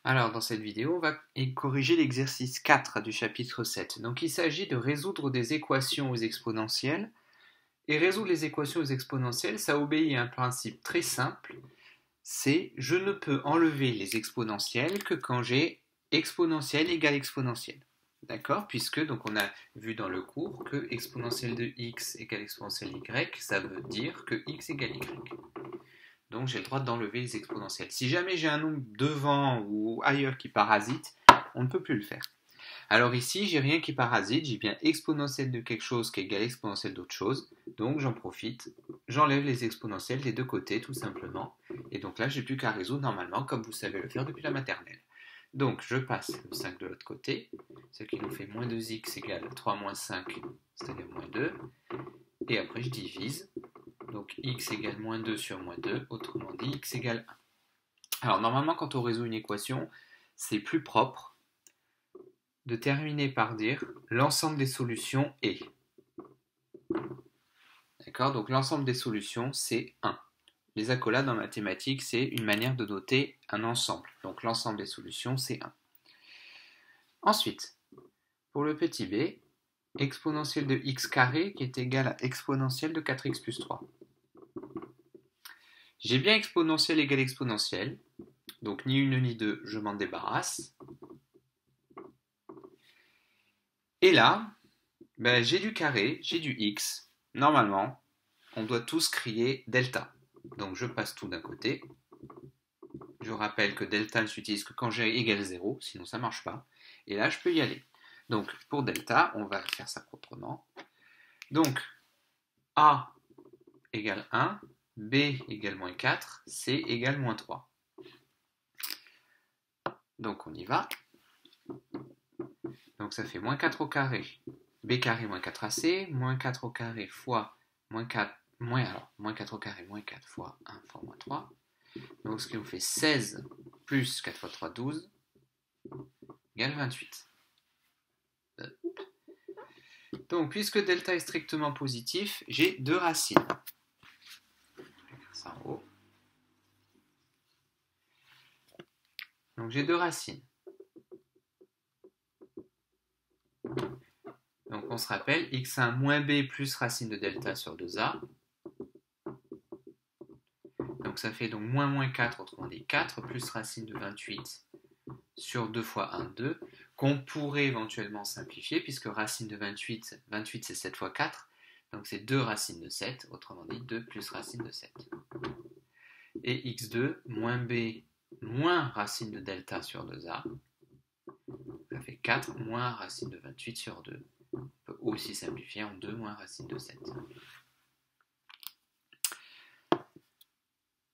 Alors, dans cette vidéo, on va corriger l'exercice 4 du chapitre 7. Donc, il s'agit de résoudre des équations aux exponentielles. Et résoudre les équations aux exponentielles, ça obéit à un principe très simple. C'est je ne peux enlever les exponentielles que quand j'ai exponentielle égale exponentielle. D'accord? Puisque, donc, on a vu dans le cours que exponentielle de x égale exponentielle y, ça veut dire que x égale y. Donc j'ai le droit d'enlever les exponentielles. Si jamais j'ai un nombre devant ou ailleurs qui parasite, on ne peut plus le faire. Alors ici, j'ai rien qui parasite, j'ai bien exponentielle de quelque chose qui égale exponentielle d'autre chose. Donc j'en profite, j'enlève les exponentielles des deux côtés tout simplement. Et donc là, j'ai plus qu'à résoudre normalement comme vous savez le faire depuis la maternelle. Donc je passe le 5 de l'autre côté, ce qui nous fait moins 2x égale 3 moins 5, c'est-à-dire moins 2. Et après je divise. Donc x égale moins 2 sur moins 2, autrement dit x égale 1. Alors normalement quand on résout une équation, c'est plus propre de terminer par dire l'ensemble des solutions est. D'accord? Donc l'ensemble des solutions c'est 1. Les accolades en mathématiques c'est une manière de noter un ensemble. Donc l'ensemble des solutions c'est 1. Ensuite, pour le petit b, exponentielle de x carré qui est égal à exponentielle de 4x plus 3. J'ai bien exponentielle égale exponentielle, donc ni une ni deux, je m'en débarrasse. Et là, j'ai du carré, j'ai du x. Normalement, on doit tous crier delta. Donc je passe tout d'un côté. Je rappelle que delta ne s'utilise que quand j'ai égal 0, sinon ça ne marche pas. Et là, je peux y aller. Donc pour delta, on va faire ça proprement. Donc a égale 1, b égale moins 4, c égale moins 3. Donc on y va. Donc ça fait moins 4 au carré, b carré moins 4ac, moins 4 au carré fois moins 4, moins 4 au carré, moins 4 fois 1 fois moins 3. Donc ce qui nous fait 16 plus 4 fois 3, 12, égale 28. Donc puisque delta est strictement positif, j'ai deux racines. Je vais faire ça en haut. Donc j'ai deux racines. Donc on se rappelle, x1 moins b plus racine de delta sur 2a. Donc ça fait donc moins 4, autrement dit 4, plus racine de 28 sur 2 fois 1, 2, qu'on pourrait éventuellement simplifier, puisque racine de 28, 28 c'est 7 fois 4, donc c'est 2 racines de 7, autrement dit 2 plus racine de 7. Et x2 moins b moins racine de delta sur 2a, ça fait 4 moins racine de 28 sur 2. On peut aussi simplifier en 2 moins racine de 7.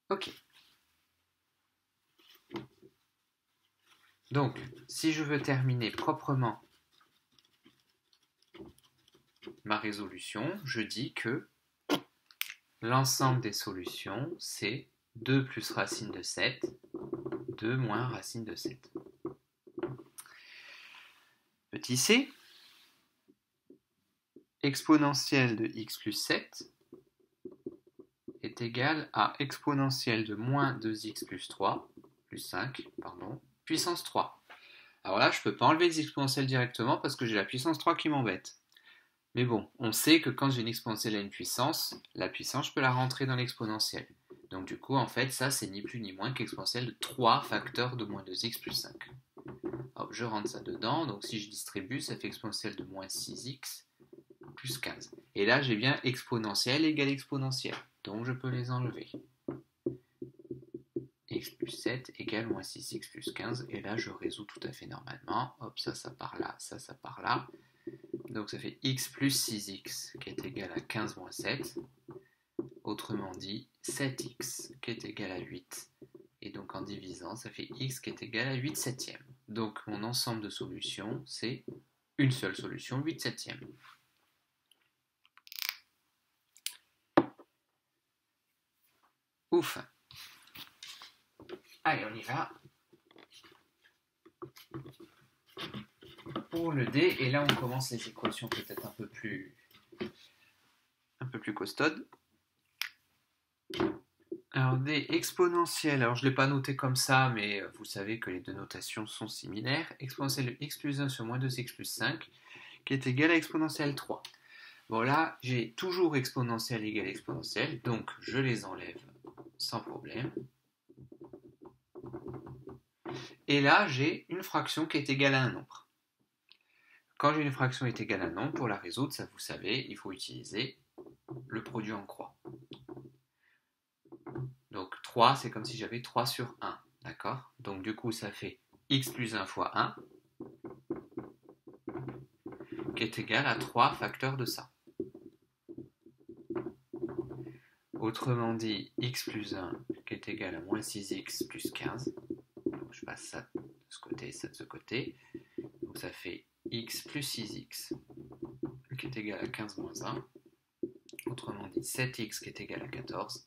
Ok. Donc, si je veux terminer proprement ma résolution, je dis que l'ensemble des solutions, c'est 2 plus racine de 7, 2 moins racine de 7. Petit c, exponentielle de x plus 7 est égale à exponentielle de moins 2x plus 3, plus 5, pardon, puissance 3. Alors là, je ne peux pas enlever les exponentielles directement parce que j'ai la puissance 3 qui m'embête. Mais bon, on sait que quand j'ai une exponentielle à une puissance, la puissance, je peux la rentrer dans l'exponentielle. Donc du coup, en fait, ça, c'est ni plus ni moins qu'exponentielle de 3 facteurs de moins 2x plus 5. Alors, je rentre ça dedans, donc si je distribue, ça fait exponentielle de moins 6x plus 15. Et là, j'ai bien exponentielle égale exponentielle, donc je peux les enlever. X plus 7 égale moins 6x plus 15, et là, je résous tout à fait normalement. Hop, ça part là, ça part là. Donc ça fait x plus 6x qui est égal à 15 moins 7. Autrement dit, 7x qui est égal à 8. Et donc en divisant, ça fait x qui est égal à 8 septièmes. Donc mon ensemble de solutions, c'est une seule solution, 8 septièmes. Ouf. Allez, on y va. Pour le D, et là on commence les équations peut-être un peu plus costaudes. Alors des exponentielles, alors je ne l'ai pas noté comme ça, mais vous savez que les deux notations sont similaires. Exponentielle de x plus 1 sur moins 2x plus 5, qui est égal à exponentielle 3. Bon là, j'ai toujours exponentielle égale exponentielle, donc je les enlève sans problème. Et là, j'ai une fraction qui est égale à un nombre. Quand j'ai une fraction est égale à un nombre, pour la résoudre, ça vous savez, il faut utiliser le produit en croix. Donc 3, c'est comme si j'avais 3 sur 1, d'accord? Donc du coup, ça fait x plus 1 fois 1, qui est égal à 3 facteurs de ça. Autrement dit, x plus 1 qui est égal à moins 6x plus 15. Donc je passe ça de ce côté et ça de ce côté. Donc ça fait x plus 6x qui est égal à 15 moins 1. Autrement dit, 7x qui est égal à 14.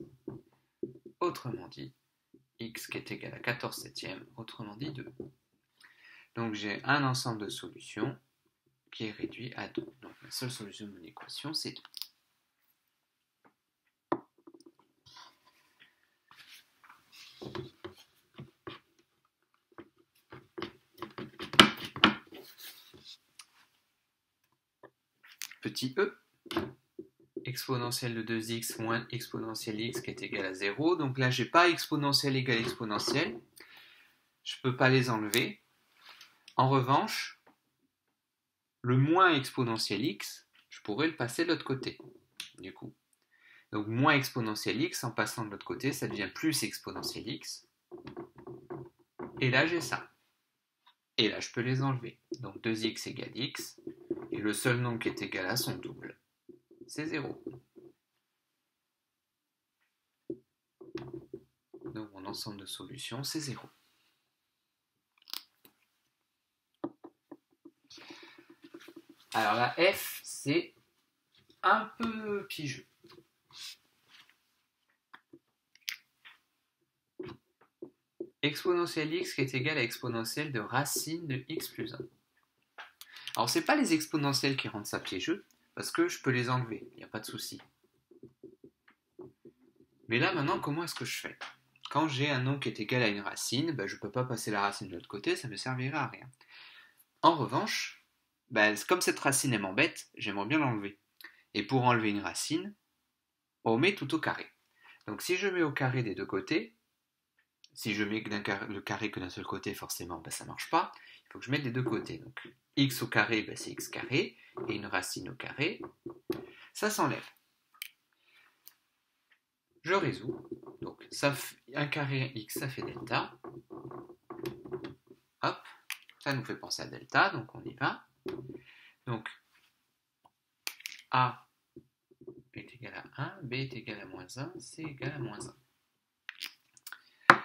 Autrement dit, x qui est égal à 14 septièmes. Autrement dit, 2. Donc j'ai un ensemble de solutions qui est réduit à 2. Donc la seule solution de mon équation, c'est 2. Petit e, exponentielle de 2x moins exponentielle x qui est égal à 0. Donc là, j'ai pas exponentielle égale exponentielle. Je ne peux pas les enlever. En revanche, le moins exponentielle x, je pourrais le passer de l'autre côté, du coup. Donc moins exponentielle x, en passant de l'autre côté, ça devient plus exponentielle x. Et là, j'ai ça. Et là, je peux les enlever. Donc 2x égale x. Et le seul nombre qui est égal à son double, c'est 0. Donc mon ensemble de solutions, c'est 0. Alors la f, c'est un peu piégeux. Exponentielle x qui est égale à exponentielle de racine de x plus 1. Alors c'est pas les exponentielles qui rendent ça piégeux, parce que je peux les enlever, il n'y a pas de souci. Mais là maintenant, comment est-ce que je fais? Quand j'ai un nombre qui est égal à une racine, je ne peux pas passer la racine de l'autre côté, ça ne me servirait à rien. En revanche, comme cette racine elle m'embête, j'aimerais bien l'enlever. Et pour enlever une racine, on met tout au carré. Donc si je mets au carré des deux côtés, si je mets le carré que d'un seul côté, forcément, ça ne marche pas. Il faut que je mette des deux côtés. Donc x au carré, c'est x carré, et une racine au carré, ça s'enlève. Je résous. Donc un carré x, ça fait delta. Hop, ça nous fait penser à delta, donc on y va. Donc a est égal à 1, b est égal à moins 1, c est égal à moins 1.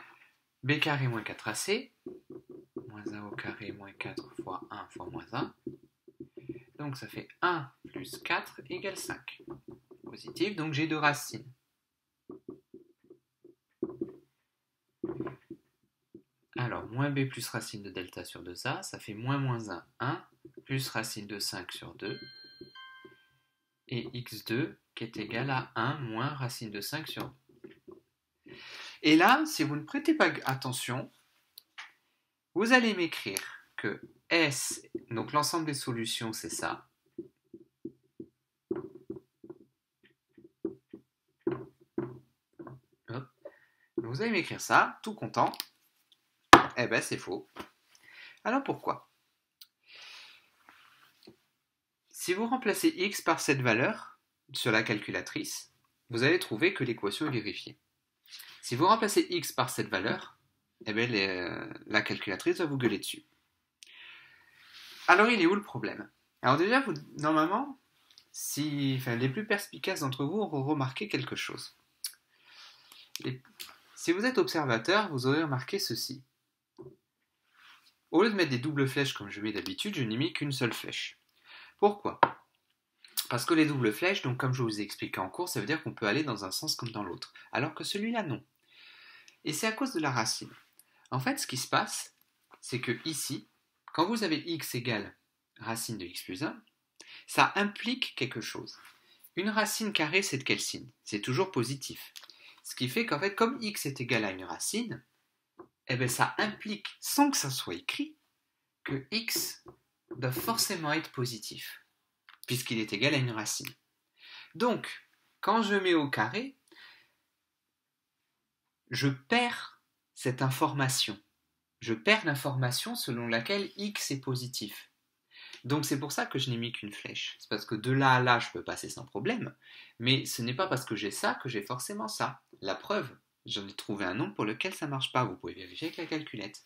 B carré moins 4ac, moins 1 au carré moins 4 fois 1 fois moins 1. Donc ça fait 1 plus 4 égale 5. Positif, donc j'ai deux racines. Alors, moins b plus racine de delta sur 2a, ça fait moins 1, 1, plus racine de 5 sur 2, et x2 qui est égal à 1 moins racine de 5 sur 2. Et là, si vous ne prêtez pas attention, vous allez m'écrire que S, donc l'ensemble des solutions, c'est ça. Hop. Vous allez m'écrire ça, tout content. Eh ben, c'est faux. Alors pourquoi? Si vous remplacez x par cette valeur sur la calculatrice, vous allez trouver que l'équation est vérifiée. Si vous remplacez x par cette valeur, eh bien, la calculatrice va vous gueuler dessus. Alors il est où le problème? Alors déjà, normalement, les plus perspicaces d'entre vous auront remarqué quelque chose. Si vous êtes observateur, vous aurez remarqué ceci. Au lieu de mettre des doubles flèches comme je mets d'habitude, je n'ai mis qu'une seule flèche. Pourquoi? Parce que les doubles flèches, donc comme je vous ai expliqué en cours, ça veut dire qu'on peut aller dans un sens comme dans l'autre. Alors que celui-là, non. Et c'est à cause de la racine. En fait, ce qui se passe, c'est que ici, quand vous avez x égale racine de x plus 1, ça implique quelque chose. Une racine carrée, c'est de quel signe? C'est toujours positif. Ce qui fait qu'en fait, comme x est égal à une racine, eh bien, ça implique, sans que ça soit écrit, que x doit forcément être positif, puisqu'il est égal à une racine. Donc, quand je mets au carré, je perds cette information. Je perds l'information selon laquelle x est positif. Donc c'est pour ça que je n'ai mis qu'une flèche. C'est parce que de là à là, je peux passer sans problème. Mais ce n'est pas parce que j'ai ça que j'ai forcément ça. La preuve, j'en ai trouvé un nombre pour lequel ça ne marche pas. Vous pouvez vérifier avec la calculette.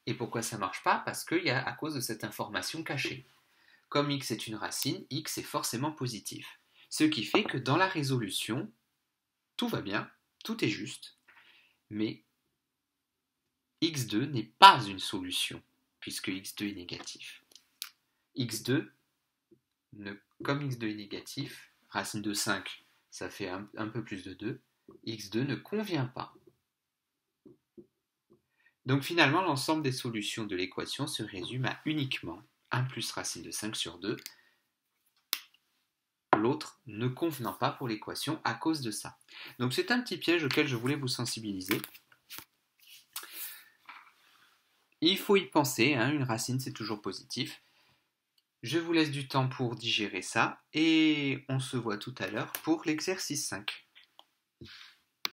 Et pourquoi ça ne marche pas? Parce qu'il y a à cause de cette information cachée. Comme x est une racine, x est forcément positif. Ce qui fait que dans la résolution, tout va bien, tout est juste, mais x2 n'est pas une solution, puisque x2 est négatif. x2, comme x2 est négatif, racine de 5, ça fait un peu plus de 2, x2 ne convient pas. Donc finalement, l'ensemble des solutions de l'équation se résume à uniquement 1 plus racine de 5 sur 2, l'autre ne convenant pas pour l'équation à cause de ça. Donc c'est un petit piège auquel je voulais vous sensibiliser. Il faut y penser, hein, une racine c'est toujours positif. Je vous laisse du temps pour digérer ça et on se voit tout à l'heure pour l'exercice 5.